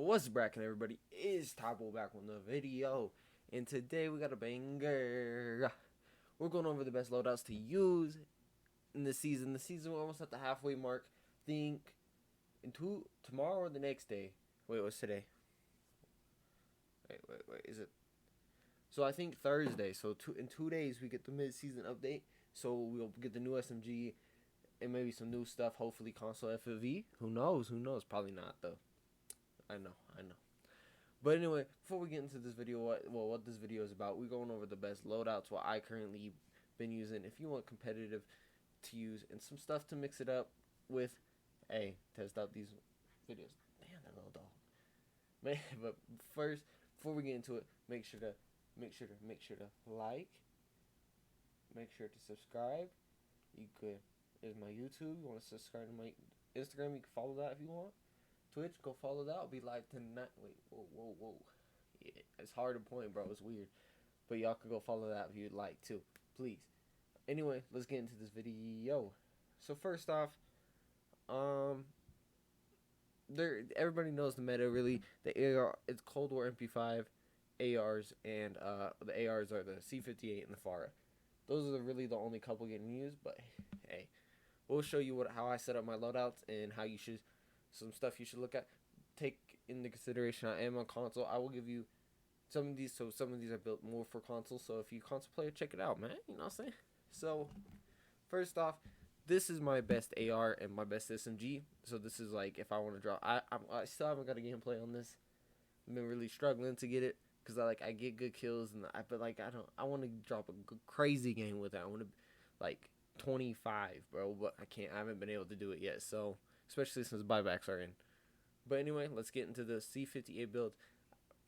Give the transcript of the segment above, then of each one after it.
What's brackin', everybody? It's Tybo back with the video, and today we got a banger. We're going over the best loadouts to use in the season. The season we're almost at the halfway mark. Think tomorrow or the next day. Wait, what's today? Wait. Is it? So I think Thursday. So in 2 days we get the mid-season update. So we'll get the new SMG and maybe some new stuff. Hopefully console FOV. Who knows? Probably not though. I know. But anyway, before we get into this video, what this video is about, we're going over the best loadouts, what I currently been using. If you want competitive to use and some stuff to mix it up with, hey, test out these videos. Damn, that little dog. Man, but first, before we get into it, make sure to like, make sure to subscribe. You could, there's my YouTube. You want to subscribe to my Instagram? You can follow that if you want. Twitch, go follow that. I'll be live tonight. Wait, whoa. Yeah, it's hard to point, bro. It's weird. But y'all can go follow that if you'd like to. Please. Anyway, let's get into this video. So first off, everybody knows the meta really. The AR, it's Cold War MP5, ARs, and the ARs are the C58 and the FARA. Those are really the only couple getting used, but hey, we'll show you how I set up my loadouts and how you should, some stuff you should look at. Take into consideration I am on console. I will give you some of these, so some of these are built more for console. So if you console player, check it out, man. You know what I'm saying? So first off, this is my best AR and my best SMG. So this is like if I want to draw. I still haven't got a gameplay on this. I've been really struggling to get it because I get good kills and I want to drop a good, crazy game with it. I want to like 25, bro, but I can't. I haven't been able to do it yet. So especially since buybacks are in. But anyway, let's get into the C58 build.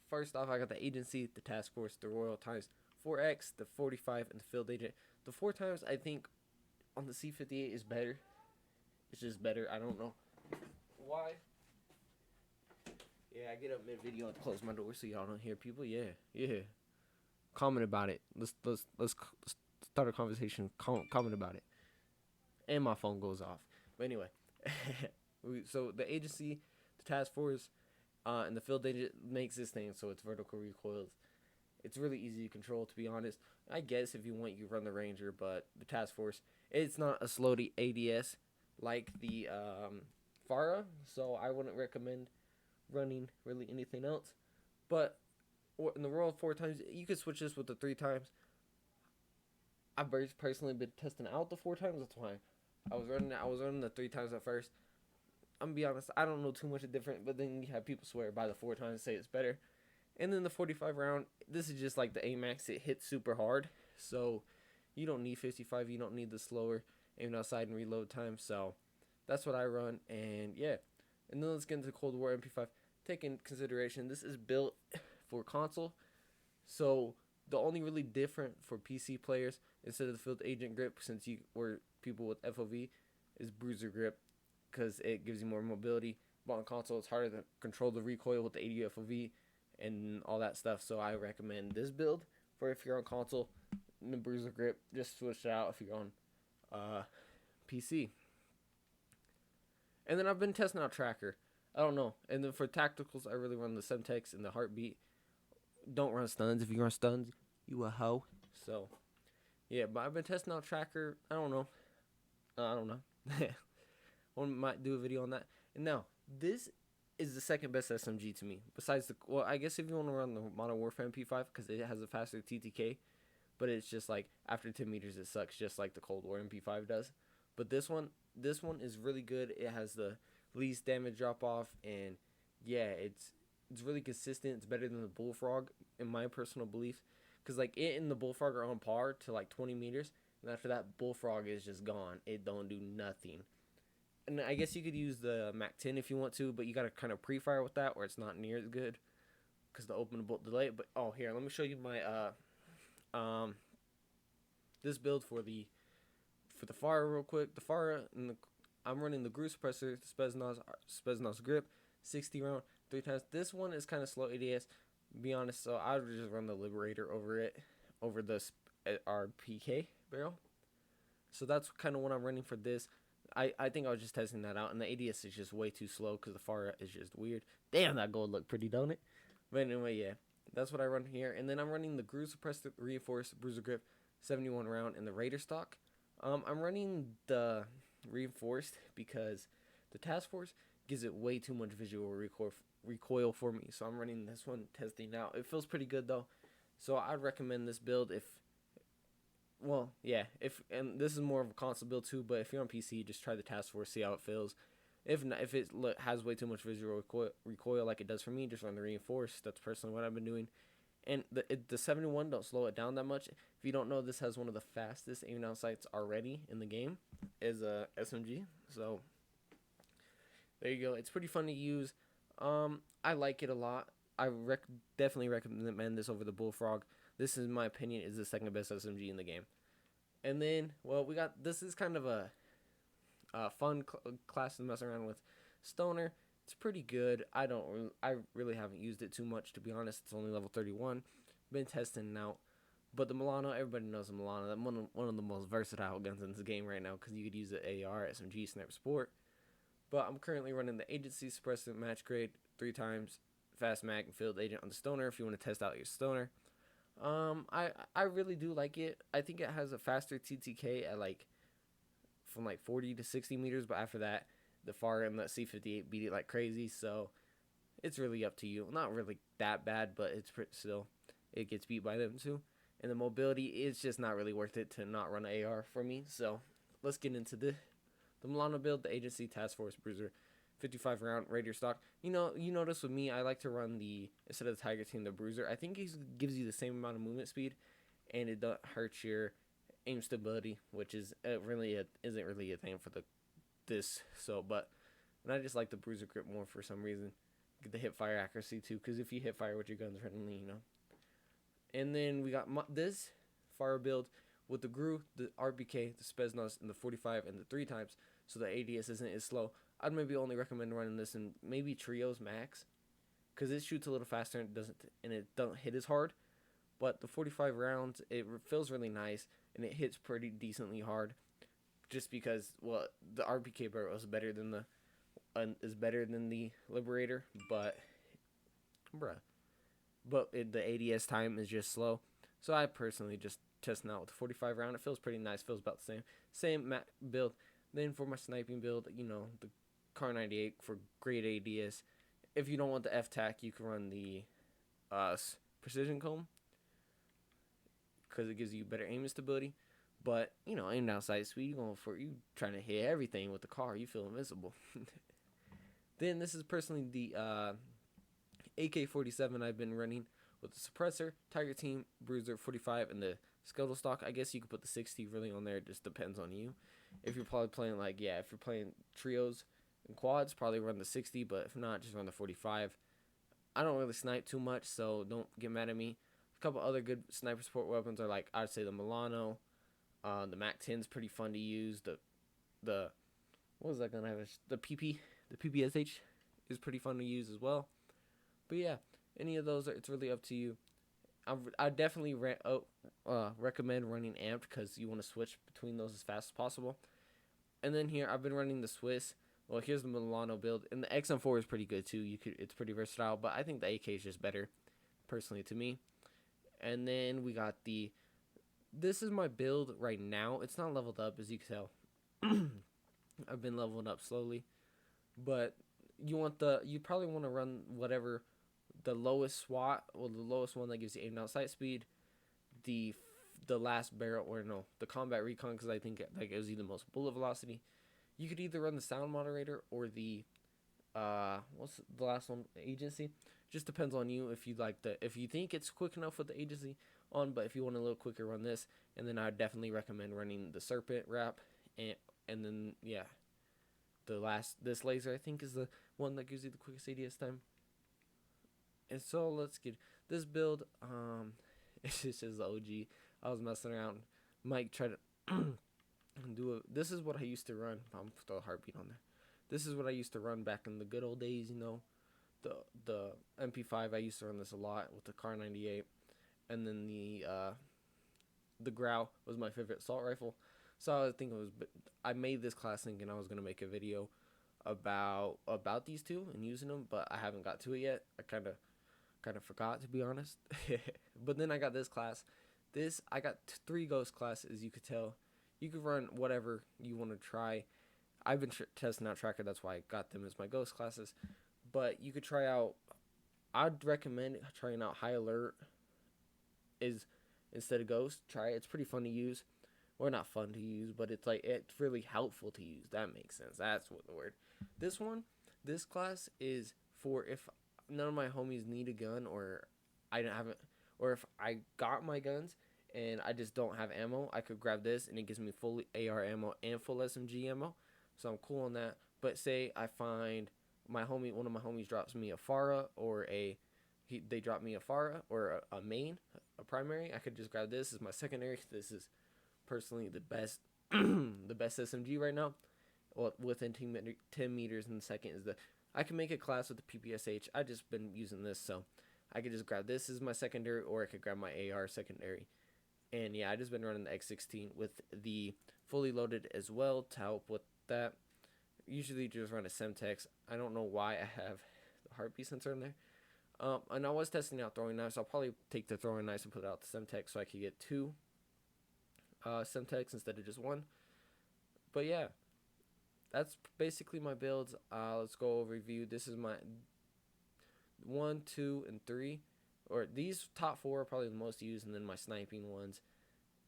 First off, I got the agency, the task force, the royal times 4x, the 45, and the field agent. The 4 times I think on the C58 is better. It's just better. I don't know why. Yeah, I get up mid video and close my door so y'all don't hear people. Yeah. Comment about it. Let's start a conversation. Comment about it. And my phone goes off. But anyway, so the agency, the task force, and the field agent makes this thing so it's vertical recoils. It's really easy to control, to be honest. I guess if you want, you run the Ranger, but the task force, it's not a slow ADS like the FARA, so I wouldn't recommend running really anything else. But in the Royal 4 times, you could switch this with the 3 times. I've personally been testing out the 4 times. That's why I was running the 3 times at first. I'm gonna be honest, I don't know too much different, but then you have people swear by the 4 times and say it's better. And then the 45 round, this is just like the AMAX. It hits super hard, so you don't need 55. You don't need the slower aim outside and reload time. So that's what I run, and yeah. And then let's get into Cold War MP5. Take in consideration, this is built for console, so the only really different for PC players instead of the field agent grip, since you were people with FOV, is bruiser grip, because it gives you more mobility. But on console, it's harder to control the recoil with the 80 FOV and all that stuff. So I recommend this build for if you're on console. And the bruiser grip, just switch it out if you're on PC. And then I've been testing out tracker. I don't know. And then for tacticals, I really run the Semtex and the heartbeat. Don't run stuns. If you run stuns, you a hoe. So yeah, but I've been testing out tracker. I don't know. I might do a video on that. And now, this is the second best SMG to me. Besides the, well, I guess if you want to run the Modern Warfare MP5, because it has a faster TTK, but it's just like after 10 meters it sucks, just like the Cold War MP5 does. But this one is really good. It has the least damage drop off, and yeah, it's really consistent. It's better than the Bullfrog in my personal belief, because like it and the Bullfrog are on par to like 20 meters, and after that Bullfrog is just gone. It don't do nothing. And I guess you could use the Mac 10 if you want to, but you gotta kind of pre-fire with that, or it's not near as good because the open bolt delay. But oh, here, let me show you my this build for the FARA real quick. The FARA, and I'm running the Groove Suppressor, Spetsnaz grip, 60 round, 3 times. This one is kind of slow ADS, be honest. So I would just run the Liberator over it, over the RPK barrel. So that's kind of what I'm running for this. I think I was just testing that out, and the ADS is just way too slow because the FARA is just weird. Damn, that gold looked pretty, don't it? But anyway, yeah, that's what I run here. And then I'm running the Groove Suppressed Reinforced Bruiser Grip 71 round in the Raider stock. I'm running the Reinforced because the Task Force gives it way too much visual recoil for me. So I'm running this one, testing out. It feels pretty good though. So I'd recommend this build if, well, yeah, and this is more of a console build too, but if you're on PC, just try the Task Force, see how it feels. If not, if it has way too much visual recoil like it does for me, just run the Reinforced. That's personally what I've been doing. And the 71 don't slow it down that much. If you don't know, this has one of the fastest aim down sights already in the game, is a SMG. So there you go. It's pretty fun to use. I like it a lot. I definitely recommend this over the Bullfrog. This, in my opinion, is the second best SMG in the game. And then, well, we got, this is kind of a fun class to mess around with. Stoner, it's pretty good. I really haven't used it too much, to be honest. It's only level 31. Been testing it out. But the Milano, everybody knows the Milano. That's one of the most versatile guns in this game right now, because you could use the AR, SMG, Sniper Sport. But I'm currently running the Agency Suppressant Match Grade 3 times, Fast Mag, and Field Agent on the Stoner if you want to test out your Stoner. I really do like it. I think it has a faster TTK at from 40 to 60 meters, but after that, the FARA and the C58 beat it like crazy, so it's really up to you. Not really that bad, but it's still, it gets beat by them too. And the mobility is just not really worth it to not run AR for me. So let's get into the Milano build, the Agency Task Force Bruiser 55 round Raider stock. You notice with me, I like to run instead of the Tiger Team, the Bruiser. I think it gives you the same amount of movement speed, and it doesn't hurt your aim stability, which is isn't really a thing for this. So, but and I just like the Bruiser grip more for some reason. Get the hip fire accuracy too, because if you hip fire with your guns randomly, And then we got this fire build with the GRU, the RBK, the Spetsnaz, and the 45 and the 3 times, so the ADS isn't as slow. I'd maybe only recommend running this in maybe trios max, because it shoots a little faster and it don't hit as hard. But the 45 rounds, it feels really nice and it hits pretty decently hard, just because, well, the RBK barrel is better than the Liberator, but the ADS time is just slow. So I personally just testing out with the 45 round. It feels pretty nice. Feels about the same build. Then for my sniping build, the Car 98 for great ADS. If you don't want the F-Tac, you can run the Precision Comb, because it gives you better aim stability. But aim down sight speed, you trying to hit everything with the car, you feel invincible. Then this is personally the AK-47 I've been running with the Suppressor, Tiger Team, Bruiser 45, and the Skeletal stock. I guess you could put the 60 really on there. It just depends on you. If you're probably playing if you're playing trios and quads, probably run the 60, but if not, just run the 45. I don't really snipe too much, so don't get mad at me. A couple other good sniper support weapons are I'd say the Milano, the Mac 10's pretty fun to use. The what was that gonna have? The PPSH is pretty fun to use as well. But yeah, any of those, it's really up to you. I definitely recommend running amped, because you want to switch between those as fast as possible. And then here I've been running the Swiss. Well, here's the Milano build, and the XM4 is pretty good too. It's pretty versatile, but I think the AK is just better, personally, to me. And then we got this is my build right now. It's not leveled up, as you can tell. I've been leveling up slowly, but you probably want to run whatever the lowest SWAT, the lowest one that gives you aim down sight speed, the last barrel, or no, the combat recon, because I think that gives you the most bullet velocity. You could either run the sound moderator or the what's the last one, Agency. Just depends on you if you think it's quick enough with the Agency on, but if you want a little quicker, run this. And then I would definitely recommend running the Serpent wrap, and then this laser, I think, is the one that gives you the quickest ADS time. And so let's get this build. It's just the OG. I was messing around. Mike tried to this is what I used to run. I'm still a heartbeat on there. This is what I used to run back in the good old days, the MP5. I used to run this a lot with the Car 98, and then the Grau was my favorite assault rifle. So I was thinking I made this class thinking I was gonna make a video about these two and using them, but I haven't got to it yet. I kind of forgot, to be honest. But then I got this class. I got 3 ghost classes. You could tell. You could run whatever you want to try. I've been testing out Tracker. That's why I got them as my ghost classes. But you could try out. I'd recommend trying out High Alert is instead of Ghost. Try it. It's pretty fun to use. Or not fun to use, but it's really helpful to use. That makes sense. That's what the word. This class is for if none of my homies need a gun, or or if I got my guns and I just don't have ammo, I could grab this and it gives me full AR ammo and full SMG ammo. So I'm cool on that. But say I find one of my homies drops me a FARA they drop me a FARA or a main, a primary. I could just grab this as my secondary. This is personally the best the best SMG right now. Well, within 10 meters, and the second is I can make a class with the PPSH. I just been using this, so I could just grab this as my secondary, or I could grab my AR secondary. And yeah, I just been running the X16 with the fully loaded as well to help with that. Usually just run a Semtex. I don't know why I have the heartbeat sensor in there. And I was testing out throwing knives. So I'll probably take the throwing knives and put out the Semtex so I could get 2 Semtex instead of just 1. But yeah, that's basically my builds. Let's go over review. This is my 1, 2, and 3, or these top 4 are probably the most used, and then my sniping ones,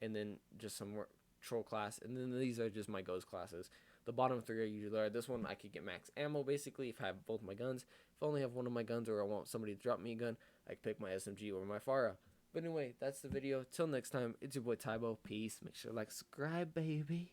and then just some more troll class, and then these are just my ghost classes. The bottom 3 are usually this one. I could get max ammo basically if I have both my guns. If I only have one of my guns, or I want somebody to drop me a gun, I can pick my SMG or my FARA. But anyway, that's the video. Till next time, it's your boy Tybo. Peace. Make sure to subscribe, baby.